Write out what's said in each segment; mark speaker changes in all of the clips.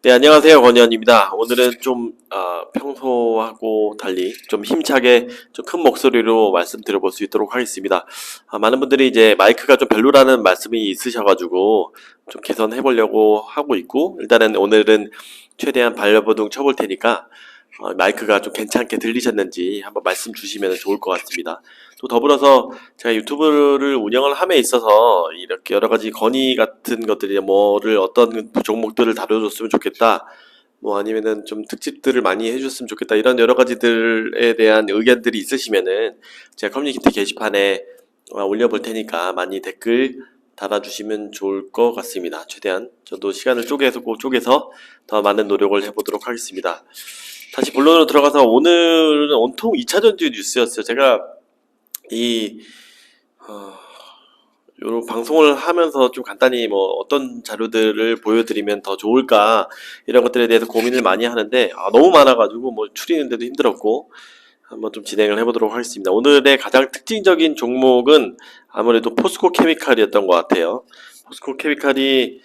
Speaker 1: 네, 안녕하세요. 권희원입니다. 오늘은 좀 평소하고 달리 좀 힘차게 좀 큰 목소리로 말씀드려볼 수 있도록 하겠습니다. 많은 분들이 이제 마이크가 좀 별로라는 말씀이 있으셔가지고 좀 개선해 보려고 하고 있고, 일단은 오늘은 최대한 반려보동 쳐볼 테니까 마이크가 좀 괜찮게 들리셨는지 한번 말씀 주시면 좋을 것 같습니다. 또 더불어서 제가 유튜브를 운영을 함에 있어서 이렇게 여러 가지 건의 같은 것들이 뭐를 어떤 종목들을 다뤄줬으면 좋겠다, 뭐 아니면은 좀 특집들을 많이 해줬으면 좋겠다, 이런 여러 가지들에 대한 의견들이 있으시면은 제가 커뮤니티 게시판에 올려볼 테니까 많이 댓글 달아주시면 좋을 것 같습니다. 최대한 저도 시간을 쪼개서 더 많은 노력을 해보도록 하겠습니다. 다시 본론으로 들어가서 오늘은 온통 2차전지 뉴스였어요. 제가 이 요런 방송을 하면서 좀 간단히 뭐 어떤 자료들을 보여드리면 더 좋을까, 이런 것들에 대해서 고민을 많이 하는데 너무 많아가지고 뭐 추리는데도 힘들었고, 한번 좀 진행을 해보도록 하겠습니다. 오늘의 가장 특징적인 종목은 아무래도 포스코 케미칼이었던 것 같아요. 포스코 케미칼이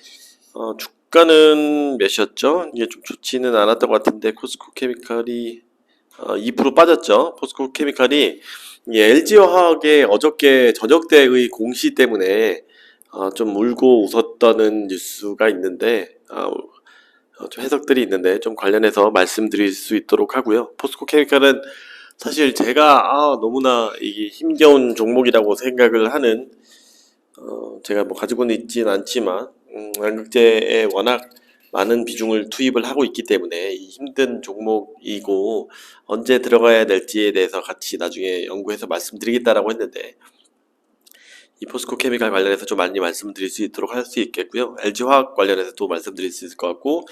Speaker 1: 주가는 몇이었죠? 이게 좀 좋지는 않았던 것 같은데 포스코 케미칼이 2% 빠졌죠. 포스코 케미칼이 LG화학의 어저께 저녁 때의 공시 때문에 좀 울고 웃었다는 뉴스가 있는데, 좀 해석들이 있는데 좀 관련해서 말씀드릴 수 있도록 하고요. 포스코 케미칼은 사실 제가 너무나 이게 힘겨운 종목이라고 생각을 하는, 제가 뭐 가지고는 있진 않지만 양극재에 워낙 많은 비중을 투입을 하고 있기 때문에 이 힘든 종목이고, 언제 들어가야 될지에 대해서 같이 나중에 연구해서 말씀드리겠다라고 했는데, 이 포스코 케미칼 관련해서 좀 많이 말씀드릴 수 있도록 할 수 있겠고요. LG화학 관련해서 또 말씀드릴 수 있을 것 같고,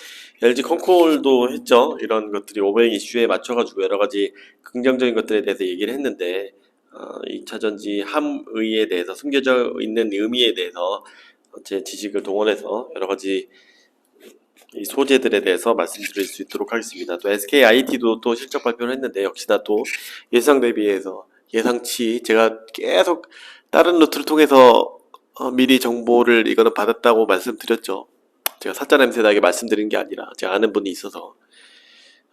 Speaker 1: LG 컨콜도 했죠. 이런 것들이 오버행 이슈에 맞춰가지고 여러 가지 긍정적인 것들에 대해서 얘기를 했는데, 2차전지 함의에 대해서 숨겨져 있는 의미에 대해서 제 지식을 동원해서 여러 가지 이 소재들에 대해서 말씀드릴 수 있도록 하겠습니다. 또 SKIT도 또 실적 발표를 했는데, 역시나 또 예상 대비해서 예상치, 제가 계속 다른 루트를 통해서 미리 정보를 이거는 받았다고 말씀드렸죠. 제가 사짜 냄새 나게 말씀드린 게 아니라 제가 아는 분이 있어서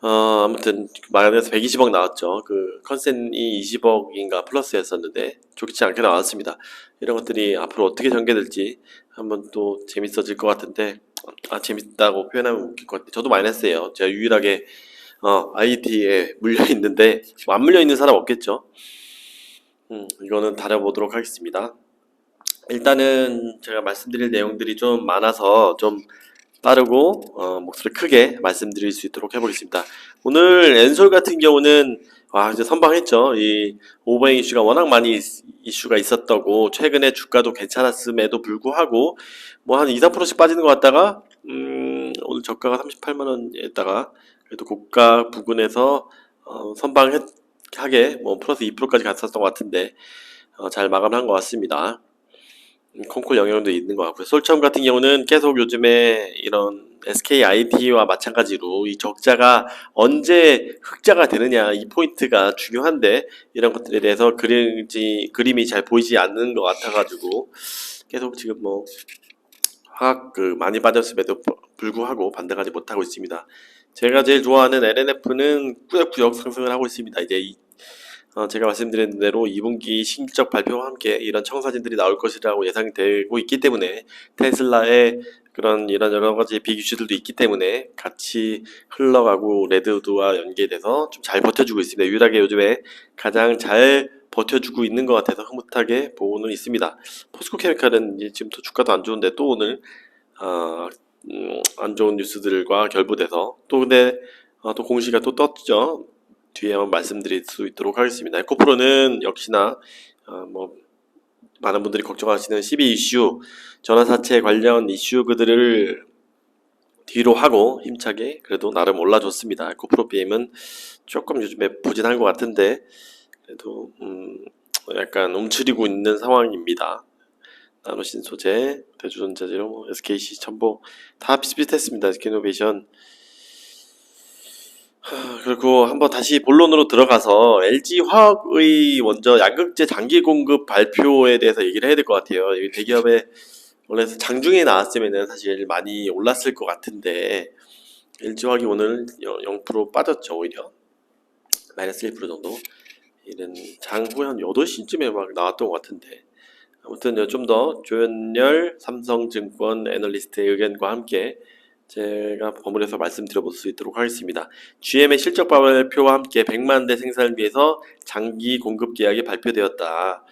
Speaker 1: 아무튼 말해서 120억 나왔죠. 그 컨센이 20억인가 플러스였었는데 좋지 않게 나왔습니다. 이런 것들이 앞으로 어떻게 전개될지 한번 또 재밌어질 것 같은데, 재밌다고 표현하면 웃길 것 같아요. 저도 마이너스예요. 제가 유일하게 IT에 물려 있는데 뭐 안 물려 있는 사람 없겠죠. 이거는 다뤄보도록 하겠습니다. 일단은 제가 말씀드릴 내용들이 좀 많아서 좀 빠르고 목소리 크게 말씀드릴 수 있도록 해보겠습니다. 오늘 엔솔 같은 경우는 이제 선방했죠. 이 오버행 이슈가 워낙 많이 이슈가 있었다고, 최근에 주가도 괜찮았음에도 불구하고 뭐 한 2, 3%씩 빠지는 것 같다가 오늘 저가가 38만원에다가 그래도 고가 부근에서 선방하게 뭐 플러스 2%까지 갔었던 것 같은데 잘 마감한 것 같습니다. 콩쿨 영향도 있는 것 같고요. 솔첨 같은 경우는 계속 요즘에 이런 SKIT와 마찬가지로 이 적자가 언제 흑자가 되느냐, 이 포인트가 중요한데, 이런 것들에 대해서 그림이 잘 보이지 않는 것 같아가지고 계속 지금 뭐 화학 많이 빠졌음에도 불구하고 반등하지 못하고 있습니다. 제가 제일 좋아하는 LNF는 꾸역꾸역 상승을 하고 있습니다. 이제 제가 말씀드린 대로 2분기 실적 발표와 함께 이런 청사진들이 나올 것이라고 예상되고 있기 때문에, 테슬라의 그런 이런 여러 가지 빅이슈들도 있기 때문에 같이 흘러가고 레드우드와 연계돼서 좀 잘 버텨주고 있습니다. 유일하게 요즘에 가장 잘 버텨주고 있는 것 같아서 흐뭇하게 보고는 있습니다. 포스코 케미칼은 이제 지금 또 주가도 안 좋은데 또 오늘 안 좋은 뉴스들과 결부돼서 또 근데 또 공시가 또 떴죠. 뒤에 한번 말씀드릴 수 있도록 하겠습니다. 에코프로는 역시나 뭐 많은 분들이 걱정하시는 12 이슈, 전환사채 관련 이슈들을 뒤로 하고 힘차게 그래도 나름 올라줬습니다. 에코프로 BM은 조금 요즘에 부진한 것 같은데 그래도 약간 움츠리고 있는 상황입니다. 나노신소재, 대주전자재료, SKC, 첨보 다 비슷비슷했습니다. SK이노베이션. 그리고 한번 다시 본론으로 들어가서 LG화학의 먼저 양극재 장기 공급 발표에 대해서 얘기를 해야 될 것 같아요. 이 대기업의 원래 장중에 나왔으면은 사실 많이 올랐을 것 같은데 LG화학이 오늘 0% 빠졌죠. 오히려 마이너스 1% 정도. 이런 장후 한 8시쯤에 막 나왔던 것 같은데, 아무튼 좀 더 조현열 삼성증권 애널리스트의 의견과 함께 제가 버무려서 말씀드려볼 수 있도록 하겠습니다. GM의 실적 발표와 함께 100만 대 생산을 위해서 장기 공급 계약이 발표되었다.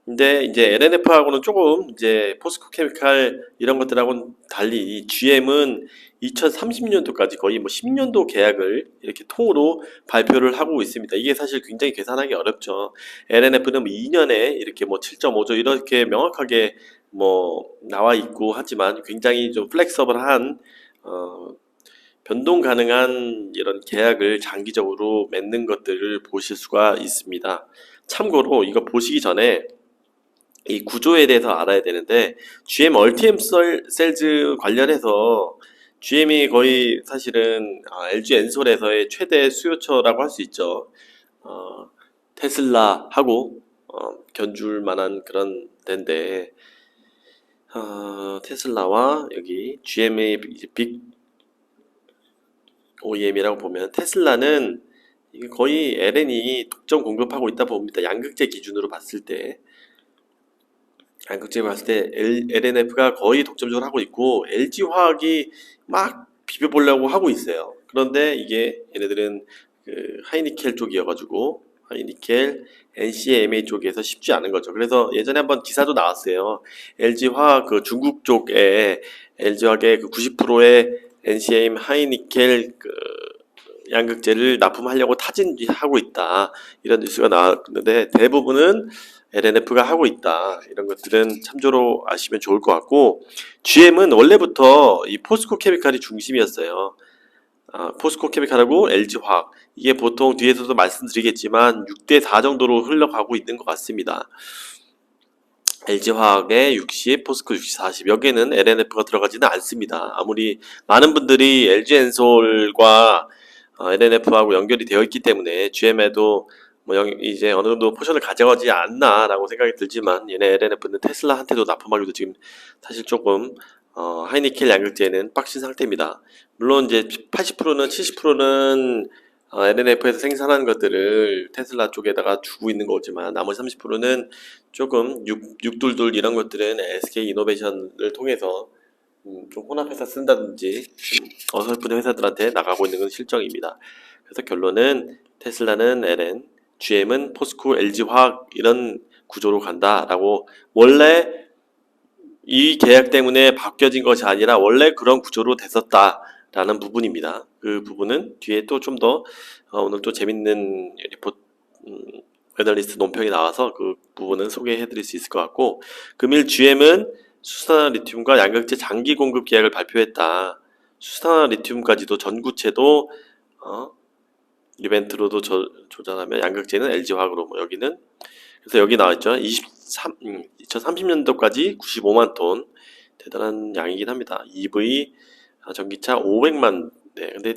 Speaker 1: 근데 이제 LNF하고는 조금 이제 포스코케미칼 이런 것들하고는 달리 이 GM은 2030년도까지 거의 뭐 10년도 계약을 이렇게 통으로 발표를 하고 있습니다. 이게 사실 굉장히 계산하기 어렵죠. LNF는 뭐 2년에 이렇게 뭐 7.5조 이렇게 명확하게 뭐 나와 있고 하지만 굉장히 좀 플렉서블한 변동 가능한 이런 계약을 장기적으로 맺는 것들을 보실 수가 있습니다. 참고로 이거 보시기 전에 이 구조에 대해서 알아야 되는데, GM 얼티엠 셀즈 관련해서 GM이 거의 사실은 LG 엔솔에서의 최대 수요처라고 할 수 있죠. 테슬라하고 견줄 만한 그런 데인데, 테슬라와 여기 GM의 이제 빅 OEM이라고 보면 테슬라는 이게 거의 LN이 독점 공급하고 있다 봅니다. 양극재 기준으로 봤을 때. 양극재 봤을 때 LNF가 거의 독점적으로 하고 있고 LG화학이 막 비벼보려고 하고 있어요. 그런데 이게 얘네들은 그 하이니켈 쪽이어가지고 하이니켈 NCMA 쪽에서 쉽지 않은 거죠. 그래서 예전에 한번 기사도 나왔어요. LG화학 그 중국 쪽에 LG화학의 그 90%의 NCM 하이니켈 그 양극재를 납품하려고 타진하고 있다. 이런 뉴스가 나왔는데 대부분은 LNF가 하고 있다. 이런 것들은 참조로 아시면 좋을 것 같고, GM은 원래부터 이 포스코 케미칼이 중심이었어요. 포스코 케미칼하고 LG화학, 이게 보통 뒤에서도 말씀드리겠지만 6대4 정도로 흘러가고 있는 것 같습니다. LG화학의 60, 포스코 60, 40, 여기에는 LNF가 들어가지는 않습니다. 아무리 많은 분들이 LG엔솔과 LNF하고 연결이 되어 있기 때문에 GM에도 뭐 이제 어느 정도 포션을 가져가지 않나라고 생각이 들지만, 얘네 LNF는 테슬라한테도 납품하기도 지금 사실 조금 하이니켈 양극재는 빡신 상태입니다. 물론 이제 80%는 70%는 LNF에서 생산한 것들을 테슬라 쪽에다가 주고 있는 거지만 나머지 30%는 조금 622 이런 것들은 SK 이노베이션을 통해서 좀 혼합해서 쓴다든지 어설픈 회사들한테 나가고 있는 건 실정입니다. 그래서 결론은 테슬라는 LN, GM은 포스코, LG화학 이런 구조로 간다라고, 원래 이 계약 때문에 바뀌어진 것이 아니라 원래 그런 구조로 됐었다라는 부분입니다. 그 부분은 뒤에 또 좀 더 오늘 또 재밌는 리포트 애널리스트 논평이 나와서 그 부분은 소개해드릴 수 있을 것 같고, 금일 GM은 수산화 리튬과 양극재 장기 공급 계약을 발표했다. 수산화 리튬까지도 전구체도 이벤트로도 조달하면 양극재는 LG화학으로, 뭐 여기는 그래서 여기 나와있죠. 2030년도까지 95만 톤, 대단한 양이긴 합니다. EV 전기차 500만 대. 근데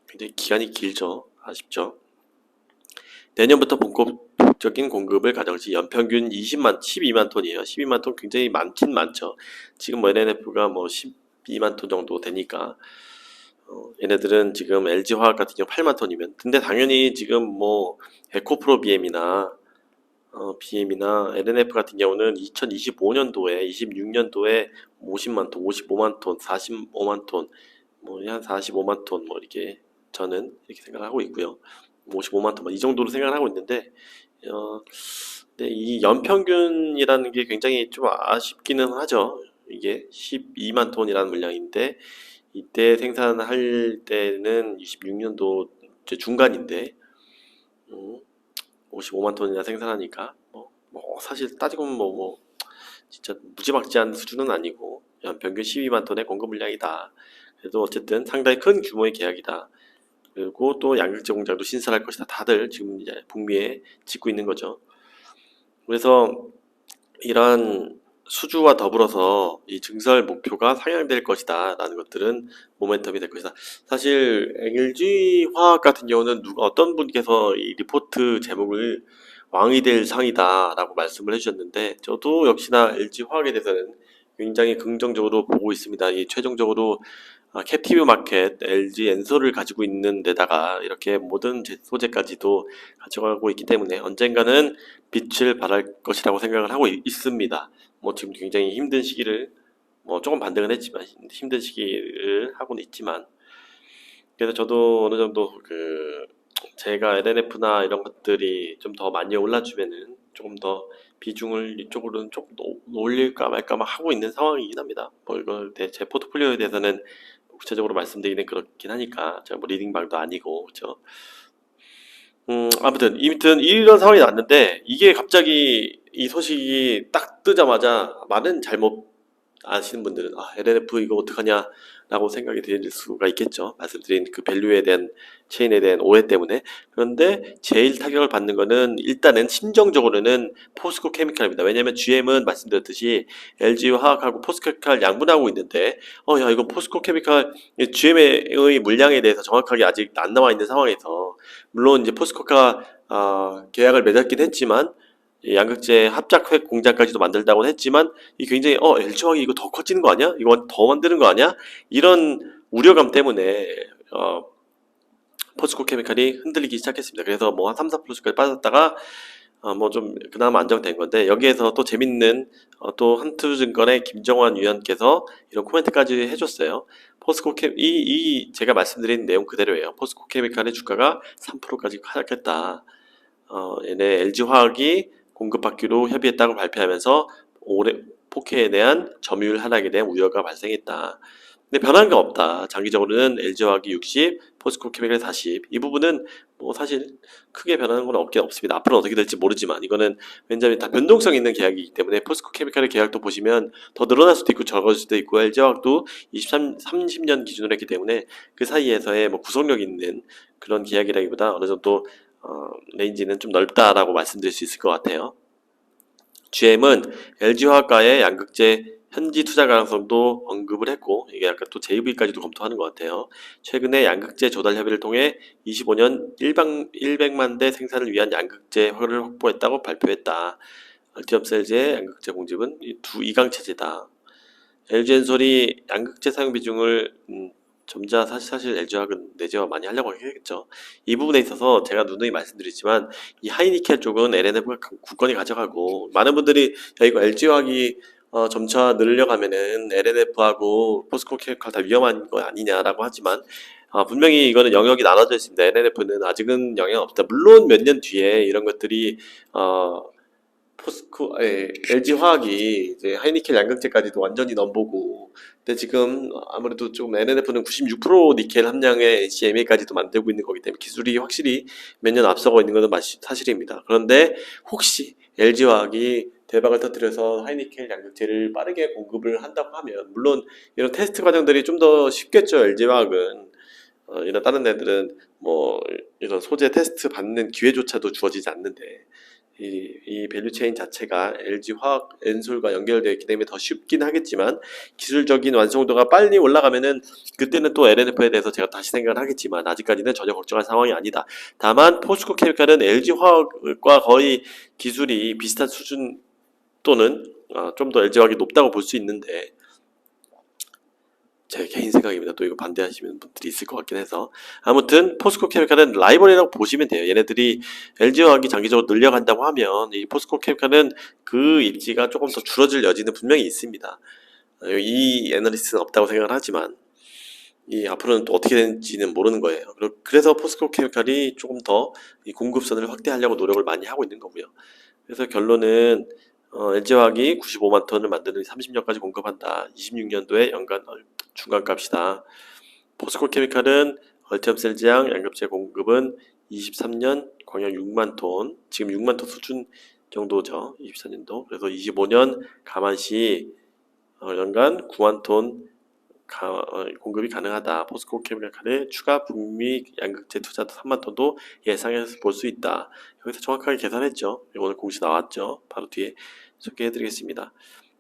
Speaker 1: 굉장히 기간이 길죠. 아쉽죠. 내년부터 본격적인 공급을 가정할 시 연평균 12만 톤이에요. 12만 톤 굉장히 많긴 많죠. 지금 뭐 LNF가 뭐 12만 톤 정도 되니까 얘네들은 지금 LG화학 같은 경우 8만 톤이면, 근데 당연히 지금 뭐 에코프로 BM이나 BM이나 LNF 같은 경우는 2025년도에 26년도에 50만 톤, 55만 톤, 45만 톤, 뭐 한 45만 톤 뭐 이렇게 저는 이렇게 생각하고 있고요. 55만 톤 이 정도로 생각하고 있는데, 근데 이 연평균이라는 게 굉장히 좀 아쉽기는 하죠. 이게 12만 톤이라는 물량인데 이때 생산할 때는 26년도 중간인데 55만 톤이나 생산하니까 뭐 사실 따지고 보면 뭐 진짜 무지막지한 수준은 아니고 연평균 12만 톤의 공급 물량이다. 그래도 어쨌든 상당히 큰 규모의 계약이다. 그리고 또 양극재 공장도 신설할 것이다. 다들 지금 이제 북미에 짓고 있는 거죠. 그래서 이러한 수주와 더불어서 이 증설 목표가 상향될 것이다 라는 것들은 모멘텀이 될 것이다. 사실 LG화학 같은 경우는 어떤 분께서 이 리포트 제목을 왕이 될 상이다 라고 말씀을 해주셨는데, 저도 역시나 LG화학에 대해서는 굉장히 긍정적으로 보고 있습니다. 이 최종적으로 캡티브 마켓, LG 엔솔을 가지고 있는 데다가 이렇게 모든 소재까지도 가져가고 있기 때문에 언젠가는 빛을 발할 것이라고 생각을 하고 있습니다. 뭐 지금 굉장히 힘든 시기를 뭐 조금 반등은 했지만 힘든 시기를 하고는 있지만 그래서 저도 어느 정도 제가 LNF나 이런 것들이 좀 더 많이 올라주면은 조금 더 비중을 이쪽으로는 조금 더 올릴까 말까 막 하고 있는 상황이긴 합니다. 뭐 이걸 제 포트폴리오에 대해서는 구체적으로 말씀드리는 그렇긴 하니까 제가 뭐 리딩방도 아니고 그렇죠. 아무튼 이런 상황이 났는데 이게 갑자기 이 소식이 딱 뜨자마자 많은 잘못 아시는 분들은 LNF 이거 어떡하냐 라고 생각이 들 수가 있겠죠. 말씀드린 그 밸류에 대한 체인에 대한 오해 때문에. 그런데 제일 타격을 받는 거는 일단은 심정적으로는 포스코 케미칼입니다. 왜냐하면 GM은 말씀드렸듯이 LG 화학하고 포스코 케미칼 양분하고 있는데 야 이거 포스코 케미칼 GM의 물량에 대해서 정확하게 아직 안 나와 있는 상황에서 물론 이제 포스코가 계약을 맺었긴 했지만 이 양극재 합작획 공장까지도 만들다고 했지만 이 굉장히 LG화학이 이거 더 커지는 거 아니야? 이거 더 만드는 거 아니야? 이런 우려감 때문에 포스코 케미칼이 흔들리기 시작했습니다. 그래서 뭐 한 3, 4%까지 빠졌다가 뭐 좀 그나마 안정된 건데 여기에서 또 재밌는 또 한투증권의 김정환 위원께서 이런 코멘트까지 해줬어요. 포스코 제가 말씀드린 내용 그대로예요. 포스코 케미칼의 주가가 3%까지 하락했다. 얘네 LG화학이 공급받기로 협의했다고 발표하면서 올해 포켓에 대한 점유율 하락에 대한 우려가 발생했다. 근데 변한 게 없다. 장기적으로는 LG화학이 60, 포스코 케미칼이 40. 이 부분은 뭐 사실 크게 변하는 건 없습니다. 앞으로는 어떻게 될지 모르지만 이거는 왜냐하면 다 변동성 있는 계약이기 때문에 포스코 케미칼의 계약도 보시면 더 늘어날 수도 있고 적어질 수도 있고 LG화학도 30년 기준으로 했기 때문에 그 사이에서의 뭐 구속력 있는 그런 계약이라기보다 어느 정도 레인지는 좀 넓다라고 말씀드릴 수 있을 것 같아요. GM은 LG화학과의 양극재 현지 투자 가능성도 언급을 했고 이게 약간 또 JV까지도 검토하는 것 같아요. 최근에 양극재 조달 협의를 통해 25년 100만 대 생산을 위한 양극재를 확보했다고 발표했다. 얼티엄셀즈의 양극재 공급은 이강 체제다. LG엔솔이 양극재 사용 비중을 점자 사실 LG화학은 내재화 많이 하려고 하겠죠. 이 부분에 있어서 제가 누누이 말씀드리지만 이 하이니켈 쪽은 LNF가 굳건히 가져가고 많은 분들이 야 이거 LG화학이 점차 늘려가면은 LNF하고 포스코 케미칼 다 위험한 거 아니냐라고 하지만 분명히 이거는 영역이 나눠져 있습니다. LNF는 아직은 영향 없다. 물론 몇 년 뒤에 이런 것들이 LG화학이 이제 하이니켈 양극재까지도 완전히 넘보고 근데 지금 아무래도 좀 LNF는 96% 니켈 함량의 CMA까지도 만들고 있는 거기 때문에 기술이 확실히 몇 년 앞서고 있는 것은 사실입니다. 그런데 혹시 LG화학이 대박을 터뜨려서 하이니켈 양극재를 빠르게 공급을 한다고 하면 물론 이런 테스트 과정들이 좀 더 쉽겠죠. LG화학은 이런 다른 애들은 뭐 이런 소재 테스트 받는 기회조차도 주어지지 않는데 이 밸류체인 자체가 LG화학, 엔솔과 연결되어 있기 때문에 더 쉽긴 하겠지만 기술적인 완성도가 빨리 올라가면은 그때는 또 LNF에 대해서 제가 다시 생각을 하겠지만 아직까지는 전혀 걱정할 상황이 아니다. 다만 포스코 케미칼은 LG화학과 거의 기술이 비슷한 수준 또는 좀 더 LG화학이 높다고 볼 수 있는데 제 개인 생각입니다. 또 이거 반대하시는 분들이 있을 것 같긴 해서 아무튼 포스코 케미칼은 라이벌이라고 보시면 돼요. 얘네들이 LG화학이 장기적으로 늘려간다고 하면 이 포스코 케미칼은 그 입지가 조금 더 줄어들 여지는 분명히 있습니다. 이 애널리스트는 없다고 생각을 하지만 이 앞으로는 또 어떻게 되는지는 모르는 거예요. 그래서 포스코 케미칼이 조금 더 이 공급선을 확대하려고 노력을 많이 하고 있는 거고요. 그래서 결론은 LG화학이 95만 톤을 만드는 30년까지 공급한다. 26년도에 연간 중간값이다. 포스코 케미칼은 얼티엄셀즈양 양극재 공급은 23년 광약 6만 톤, 지금 6만 톤 수준 정도죠. 24년도. 그래서 25년 감안시 연간 9만 톤 공급이 가능하다. 포스코 케미칼의 추가 북미 양극재 투자도 3만 톤도 예상해서 볼 수 있다. 여기서 정확하게 계산했죠. 오늘 공시 나왔죠. 바로 뒤에 소개해드리겠습니다.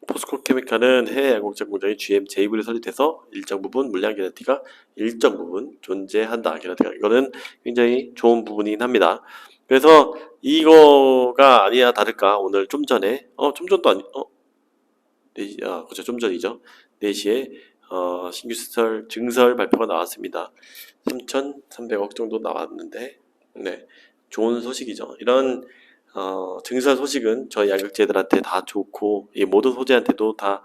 Speaker 1: 포스코 케미칼은 해외 양극재 공장이 GM JV로 설립돼서 일정 부분 물량 개런티가 일정 부분 존재한다. 개런티가 이거는 굉장히 좋은 부분이긴 합니다. 그래서 이거가 아니야 다를까 오늘 좀 전에 좀 전도 아니 그렇죠 좀 전이죠. 4시에 신규 증설 발표가 나왔습니다. 3,300억 정도 나왔는데, 네, 좋은 소식이죠. 이런 증설 소식은 저희 양극재들한테 다 좋고, 이 모든 소재한테도 다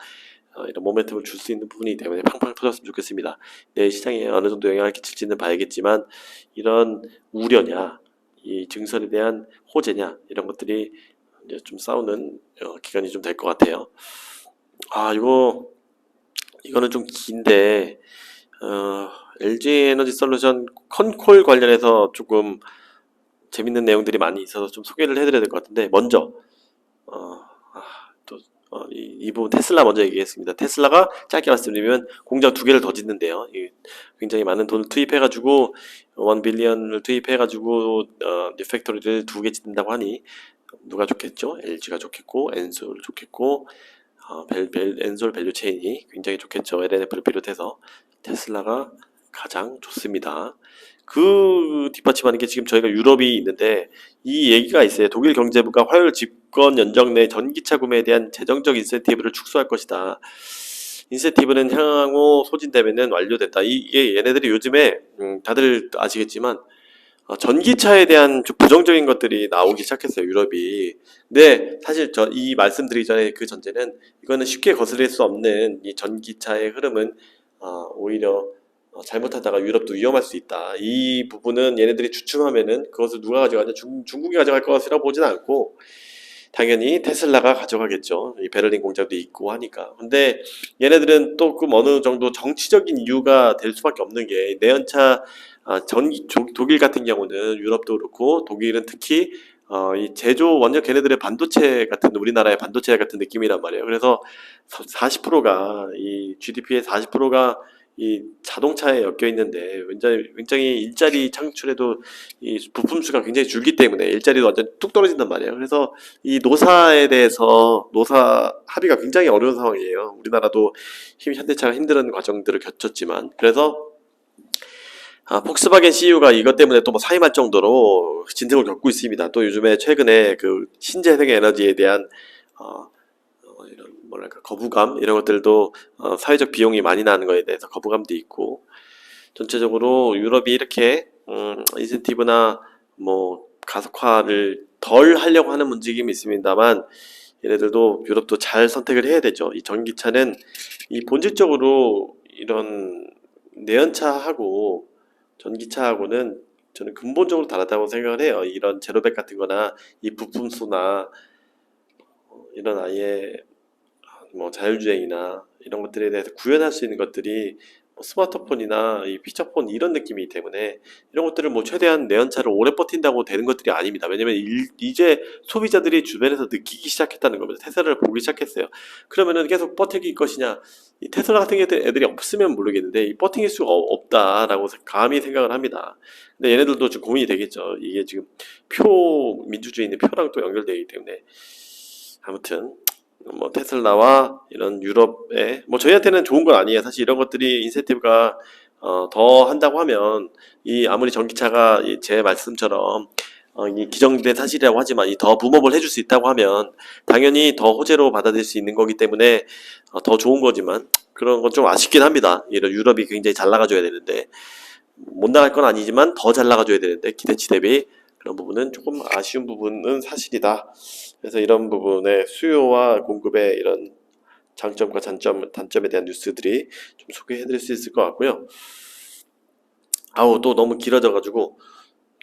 Speaker 1: 이런 모멘텀을 줄 수 있는 부분이기 때문에 팡팡 터졌으면 좋겠습니다. 내일 시장에 어느 정도 영향을 끼칠지는 봐야겠지만, 이런 우려냐, 이 증설에 대한 호재냐, 이런 것들이 이제 좀 싸우는 기간이 좀 될 것 같아요. 이거는 좀 긴데, LG 에너지 솔루션 컨콜 관련해서 조금 재밌는 내용들이 많이 있어서 좀 소개를 해드려야 될 것 같은데, 먼저 이 부분 테슬라 먼저 얘기했습니다. 테슬라가 짧게 말씀드리면 공장 2개를 더 짓는데요. 굉장히 많은 돈을 투입해가지고 1 빌리언을 투입해가지고 팩토리를 2개 짓는다고 하니 누가 좋겠죠? LG가 좋겠고 엔솔 좋겠고 엔솔 밸류 체인이 굉장히 좋겠죠. LNF를 비롯해서 테슬라가 가장 좋습니다. 그 뒷받침하는 게 지금 저희가 유럽이 있는데 이 얘기가 있어요. 독일 경제부가 화요일 집권 연정 내 전기차 구매에 대한 재정적 인센티브를 축소할 것이다. 인센티브는 향후 소진되면은 완료됐다. 이게 얘네들이 요즘에 다들 아시겠지만 전기차에 대한 좀 부정적인 것들이 나오기 시작했어요. 유럽이. 근데 사실 이 말씀드리기 전에 그 전제는 이거는 쉽게 거스릴 수 없는 이 전기차의 흐름은 오히려 잘못하다가 유럽도 위험할 수 있다. 이 부분은 얘네들이 주춤하면은 그것을 누가 가져가냐? 중국이 가져갈 것이라고 보지는 않고 당연히 테슬라가 가져가겠죠. 이 베를린 공장도 있고 하니까. 근데 얘네들은 또 그 어느 정도 정치적인 이유가 될 수밖에 없는 게 내연차 독일 같은 경우는 유럽도 그렇고 독일은 특히 이 제조 원형 걔네들의 반도체 같은 우리나라의 반도체 같은 느낌이란 말이에요. 그래서 40%가 이 GDP의 40%가 이 자동차에 엮여 있는데 굉장히 일자리 창출에도 이 부품 수가 굉장히 줄기 때문에 일자리도 완전 뚝 떨어진단 말이에요. 그래서 이 노사에 대해서 노사 합의가 굉장히 어려운 상황이에요. 우리나라도 현대차가 힘든 과정들을 겪었지만 그래서 폭스바겐 CEO가 이것 때문에 또 뭐 사임할 정도로 진통을 겪고 있습니다. 또 요즘에 최근에 그 신재생 에너지에 대한 이런 뭐랄까 거부감 이런 것들도 사회적 비용이 많이 나는 거에 대해서 거부감도 있고 전체적으로 유럽이 이렇게 인센티브나 뭐 가속화를 덜 하려고 하는 움직임이 있습니다만 얘네들도 유럽도 잘 선택을 해야 되죠. 이 전기차는 이 본질적으로 이런 내연차하고 전기차하고는 저는 근본적으로 다르다고 생각을 해요. 이런 제로백 같은 거나 이 부품수나 이런 아예 뭐 자율주행이나 이런 것들에 대해서 구현할 수 있는 것들이 뭐 스마트폰이나 이 피처폰 이런 느낌이기 때문에 이런 것들을 뭐 최대한 내연차를 오래 버틴다고 되는 것들이 아닙니다. 왜냐면 이제 소비자들이 주변에서 느끼기 시작했다는 겁니다. 테슬라를 보기 시작했어요. 그러면은 계속 버틸 것이냐? 이 테슬라 같은 애들이 없으면 모르겠는데 이 버틸 수가 없다라고 감히 생각을 합니다. 근데 얘네들도 좀 고민이 되겠죠. 이게 지금 민주주의는 표랑 또 연결되기 때문에 아무튼 뭐 테슬라와 이런 유럽의 뭐 저희한테는 좋은 건 아니에요. 사실 이런 것들이 인센티브가 더 한다고 하면 이 아무리 전기차가 제 말씀처럼 이 기정된 사실이라고 하지만 이 더 붐업을 해줄 수 있다고 하면 당연히 더 호재로 받아들일 수 있는 거기 때문에 더 좋은 거지만 그런 건 좀 아쉽긴 합니다. 이런 유럽이 굉장히 잘 나가줘야 되는데 못 나갈 건 아니지만 더 잘 나가줘야 되는데 기대치 대비 그런 부분은 조금 아쉬운 부분은 사실이다. 그래서 이런 부분의 수요와 공급의 이런 장점과 단점에 대한 뉴스들이 좀 소개해드릴 수 있을 것 같고요. 또 너무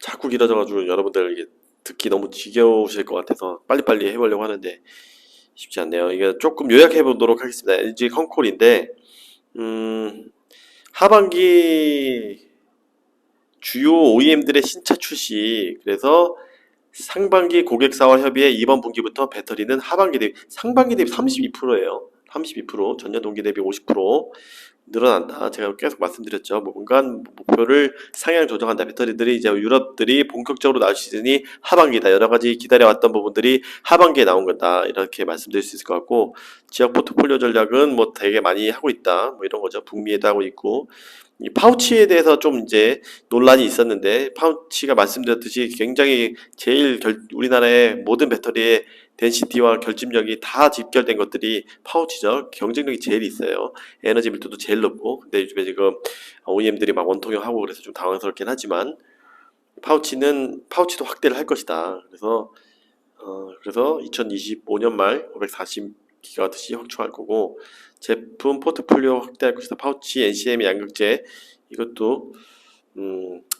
Speaker 1: 자꾸 길어져가지고 여러분들 이게 듣기 너무 지겨우실 것 같아서 빨리빨리 해보려고 하는데 쉽지 않네요. 이게 조금 요약해보도록 하겠습니다. LG 컨콜인데 하반기 주요 OEM들의 신차 출시 그래서 상반기 고객사와 협의해 이번 분기부터 배터리는 상반기 대비 32%예요. 32% 전년 동기 대비 50% 늘어난다. 제가 계속 말씀드렸죠. 뭔간 목표를 상향 조정한다. 배터리들이 이제 유럽들이 본격적으로 나올 시즌이 하반기다. 여러 가지 기다려왔던 부분들이 하반기에 나온 거다. 이렇게 말씀드릴 수 있을 것 같고 지역 포트폴리오 전략은 뭐 되게 많이 하고 있다. 뭐 이런 거죠. 북미에도 하고 있고 이 파우치에 대해서 좀 이제 논란이 있었는데, 파우치가 말씀드렸듯이 굉장히 우리나라의 모든 배터리의 덴시티와 결집력이 다 집결된 것들이 파우치죠. 경쟁력이 제일 있어요. 에너지 밀도도 제일 높고. 근데 요즘에 지금 OEM들이 막 원통형하고 그래서 좀 당황스럽긴 하지만, 파우치도 확대를 할 것이다. 그래서 2025년 말 540GWh 확충할 거고, 제품 포트폴리오 확대할 것이다. 파우치, NCM 양극재, 이것도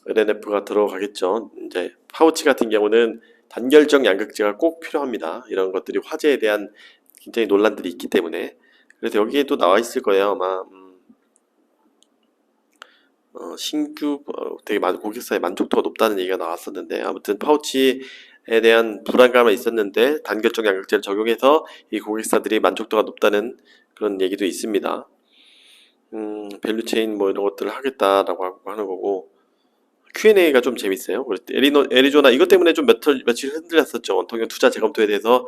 Speaker 1: LNF가 들어가겠죠. 이제 파우치 같은 경우는 단결적 양극재가 꼭 필요합니다. 이런 것들이 화재에 대한 굉장히 논란들이 있기 때문에. 그래서 여기에도 나와 있을 거예요. 아마 신규 되게 많은 고객사의 만족도가 높다는 얘기가 나왔었는데, 아무튼 파우치에 대한 불안감은 있었는데 단결적 양극재를 적용해서 이 고객사들이 만족도가 높다는 그런 얘기도 있습니다. 밸류체인 뭐 이런 것들을 하겠다라고 하는 거고, Q&A가 좀 재밌어요. 애리조나 이것 때문에 좀 며칠 흔들렸었죠. 원통형 투자 재검토에 대해서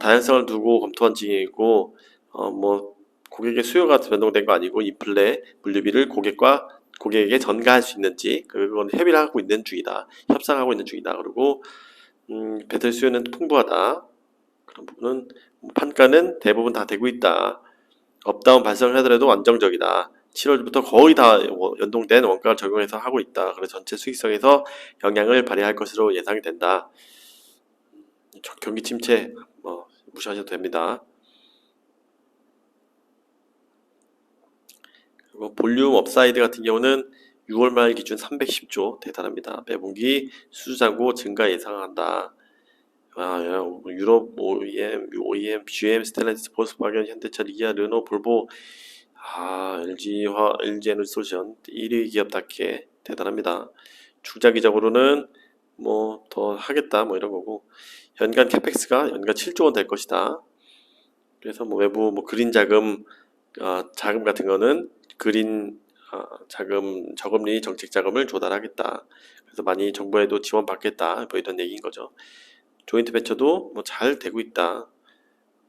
Speaker 1: 다양성을 두고 검토한 중이고, 뭐 고객의 수요가 변동된 거 아니고 인플레 물류비를 고객에게 전가할 수 있는지, 그건 협의를 하고 있는 중이다. 협상하고 있는 중이다. 그리고 배터리 수요는 풍부하다. 그런 부분은 판가는 대부분 다 되고 있다. 업다운 발생을 하더라도 안정적이다. 7월부터 거의 다 연동된 원가를 적용해서 하고 있다. 그래서 전체 수익성에서 영향을 발휘할 것으로 예상이 된다. 경기 침체 무시하셔도 됩니다. 그리고 볼륨 업사이드 같은 경우는 6월 말 기준 310조 대단합니다. 매분기 수주잔고 증가 예상한다. 유럽 OEM, GM, 스텔란티스, 볼kswagen, 현대차, 리아, 르노, 볼보, LG에너지솔루션 1위 기업답게 대단합니다. 중장기적으로는 뭐 더 하겠다 뭐 이런 거고, 연간 캐펙스가 연간 7조 원 될 것이다. 그래서 뭐 외부 그린 자금 같은 거는 그린 자금 저금리 정책 자금을 조달하겠다. 그래서 많이 정부에도 지원받겠다 뭐 이런 얘기인 거죠. 조인트 벤처도 뭐 잘 되고 있다.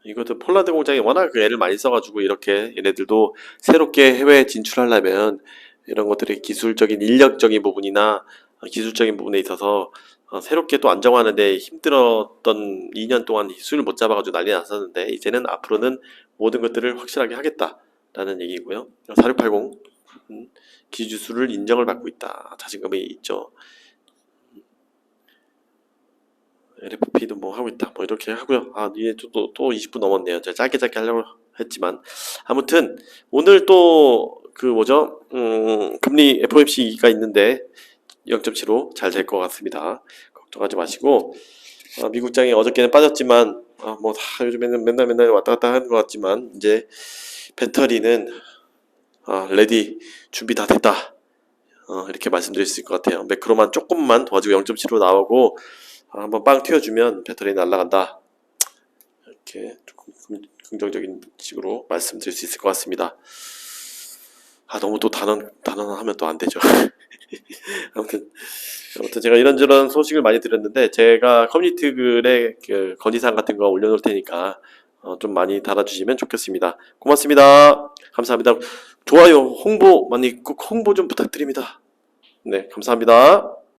Speaker 1: 이것도 폴란드 공장이 워낙 애를 많이 써가지고 이렇게 얘네들도 새롭게 해외 진출하려면 이런 것들이 기술적인 인력적인 부분이나 기술적인 부분에 있어서 새롭게 또 안정화하는데 힘들었던 2년 동안 수를 못 잡아가지고 난리 났었는데, 이제는 앞으로는 모든 것들을 확실하게 하겠다라는 얘기고요. 4680 기술을 인정을 받고 있다. 자신감이 있죠. LFP도 뭐 하고 있다. 뭐 이렇게 하고요. 이게 또 20분 넘었네요. 제가 짧게 하려고 했지만, 아무튼 오늘 또 금리 FOMC가 있는데 0.75 잘 될 것 같습니다. 걱정하지 마시고, 미국장이 어저께는 빠졌지만 뭐 다 요즘에는 맨날 왔다 갔다 하는 것 같지만, 이제 배터리는 레디 준비 다 됐다. 이렇게 말씀드릴 수 있을 것 같아요. 매크로만 조금만 도와주고 0.75 나오고 한번 빵 튀어주면 배터리 날아간다. 이렇게 조금 긍정적인 식으로 말씀드릴 수 있을 것 같습니다. 너무 또 단언하면 또 안 되죠. 아무튼 제가 이런저런 소식을 많이 드렸는데, 제가 커뮤니티 글에 건의사항 같은 거 올려놓을 테니까 좀 많이 달아주시면 좋겠습니다. 고맙습니다. 감사합니다. 좋아요, 꼭 홍보 좀 부탁드립니다. 네, 감사합니다.